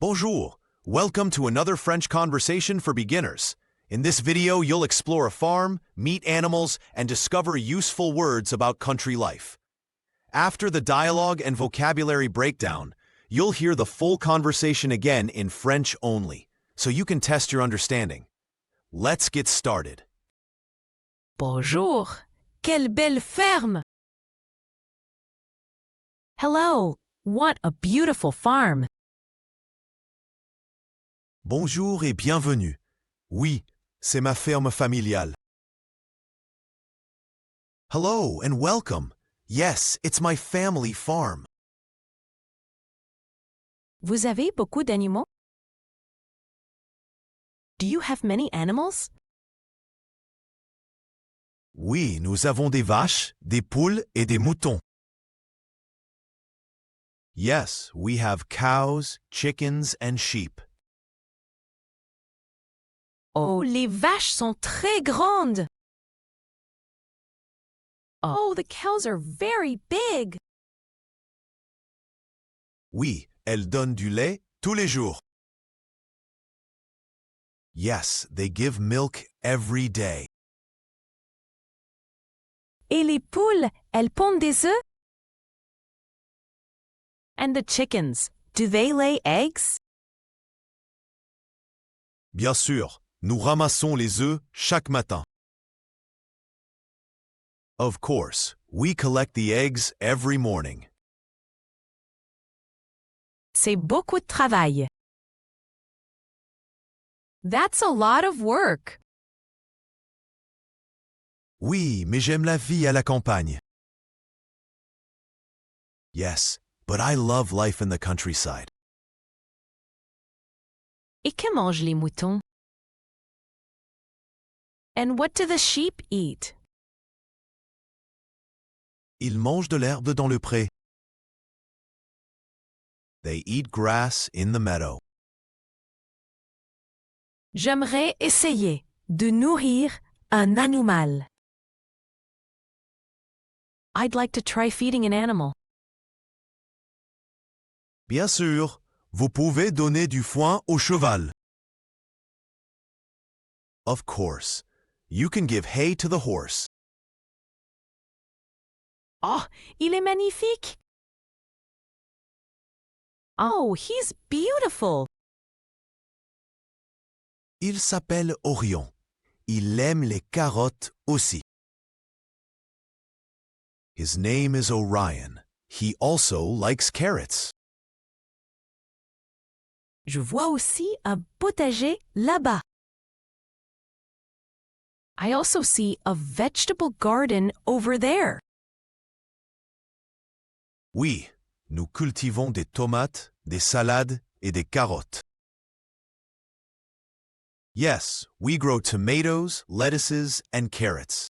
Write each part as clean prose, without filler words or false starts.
Bonjour. Welcome to another French conversation for beginners. In this video, you'll explore a farm, meet animals, and discover useful words about country life. After the dialogue and vocabulary breakdown, you'll hear the full conversation again in French only, so you can test your understanding. Let's get started. Bonjour, quelle belle ferme! Hello, what a beautiful farm! Bonjour et bienvenue. Oui, c'est ma ferme familiale. Hello and welcome. Yes, it's my family farm. Vous avez beaucoup d'animaux? Do you have many animals? Oui, nous avons des vaches, des poules et des moutons. Yes, we have cows, chickens, and sheep. Oh, les vaches sont très grandes! Oh, the cows are very big! Oui, elles donnent du lait tous les jours. Yes, they give milk every day. Et les poules, elles pondent des œufs? And the chickens, do they lay eggs? Bien sûr, nous ramassons les œufs chaque matin. Of course, we collect the eggs every morning. C'est beaucoup de travail. That's a lot of work. Oui, mais j'aime la vie à la campagne. Yes, but I love life in the countryside. Et que mangent les moutons? And what do the sheep eat? Ils mangent de l'herbe dans le pré. They eat grass in the meadow. J'aimerais essayer de nourrir un animal. I'd like to try feeding an animal. Bien sûr, vous pouvez donner du foin au cheval. Of course, you can give hay to the horse. Oh, il est magnifique! Oh, he's beautiful! Il s'appelle Orion. Il aime les carottes aussi. His name is Orion. He also likes carrots. Je vois aussi un potager là-bas. I also see a vegetable garden over there. Oui, nous cultivons des tomates, des salades et des carottes. Yes, we grow tomatoes, lettuces, and carrots.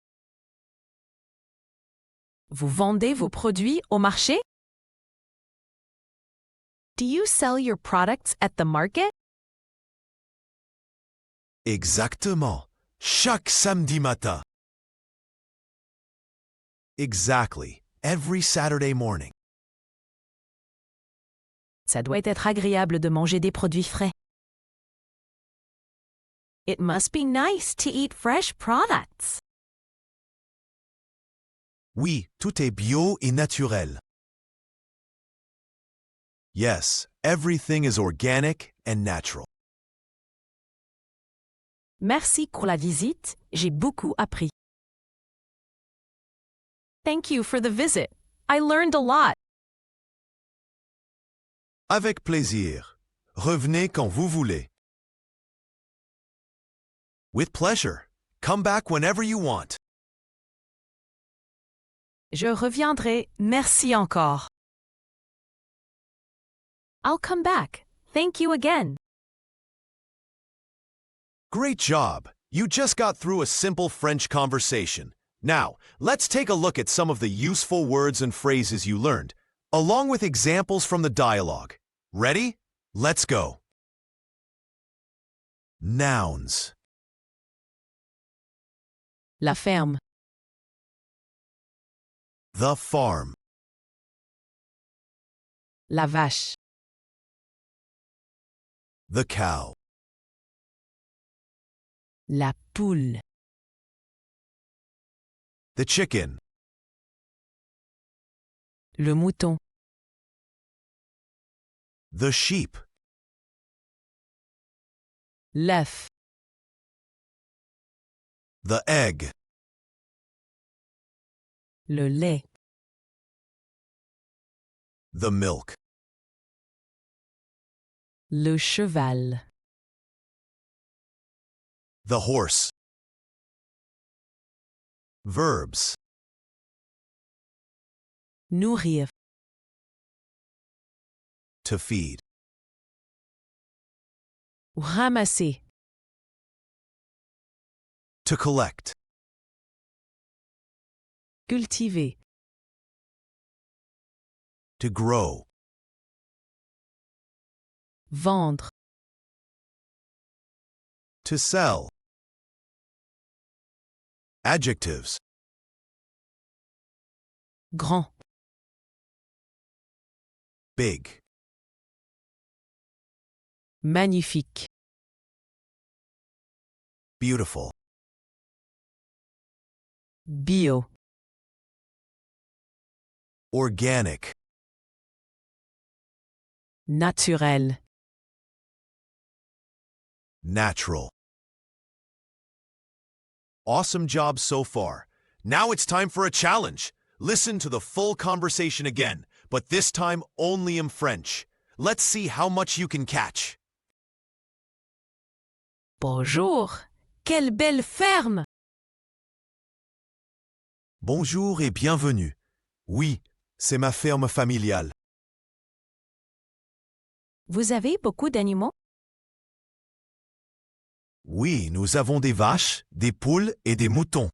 Vous vendez vos produits au marché? Do you sell your products at the market? Exactement. Chaque samedi matin. Exactly. Every Saturday morning. Ça doit être agréable de manger des produits frais. It must be nice to eat fresh products. Oui, tout est bio et naturel. Yes, everything is organic and natural. Merci pour la visite, j'ai beaucoup appris. Thank you for the visit. I learned a lot. Avec plaisir. Revenez quand vous voulez. With pleasure. Come back whenever you want. Je reviendrai. Merci encore. I'll come back. Thank you again. Great job! You just got through a simple French conversation. Now, let's take a look at some of the useful words and phrases you learned, along with examples from the dialogue. Ready? Let's go. Nouns. La ferme. The farm. La vache. The cow. La poule. The chicken. Le mouton. The sheep. L'œuf. The egg. Le lait. The milk. Le cheval. The horse. Verbs. Nourrir. To feed. Ramasser. To collect. Cultiver. To grow. Vendre. To sell. Adjectives. Grand. Big. Magnifique. Beautiful. Bio. Organic. Naturel. Natural. Awesome job so far. Now it's time for a challenge. Listen to the full conversation again, but this time only in French. Let's see how much you can catch. Bonjour. Quelle belle ferme. Bonjour et bienvenue. Oui, c'est ma ferme familiale. Vous avez beaucoup d'animaux? Oui, nous avons des vaches, des poules et des moutons.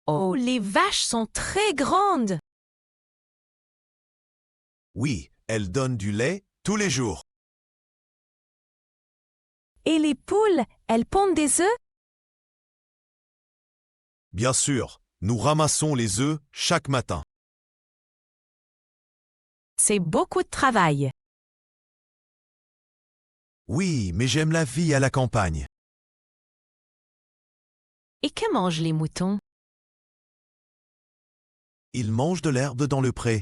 Oh, les vaches sont très grandes. Oui, elles donnent du lait tous les jours. Et les poules, elles pondent des œufs? Bien sûr, nous ramassons les œufs chaque matin. C'est beaucoup de travail. Oui, mais j'aime la vie à la campagne. Et que mangent les moutons? Ils mangent de l'herbe dans le pré.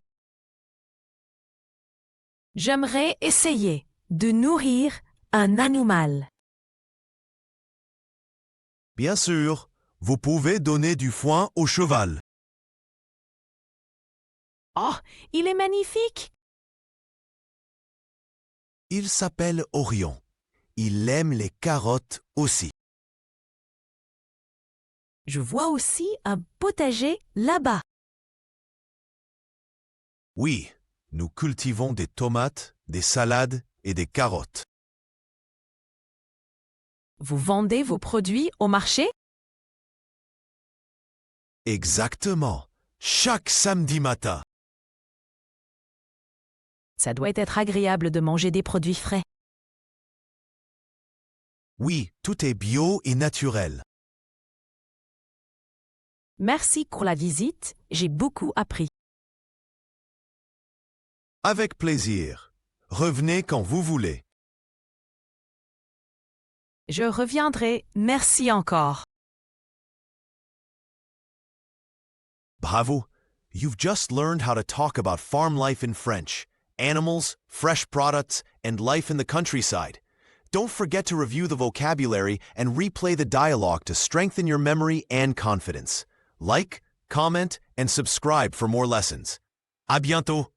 J'aimerais essayer de nourrir un animal. Bien sûr, vous pouvez donner du foin au cheval. Oh, il est magnifique! Il s'appelle Orion. Il aime les carottes aussi. Je vois aussi un potager là-bas. Oui, nous cultivons des tomates, des salades et des carottes. Vous vendez vos produits au marché? Exactement. Chaque samedi matin. Ça doit être agréable de manger des produits frais. Oui, tout est bio et naturel. Merci pour la visite, j'ai beaucoup appris. Avec plaisir. Revenez quand vous voulez. Je reviendrai, merci encore. Bravo. You've just learned how to talk about farm life in French, animals, fresh products, and life in the countryside. Don't forget to review the vocabulary and replay the dialogue to strengthen your memory and confidence. Like, comment, and subscribe for more lessons. À bientôt!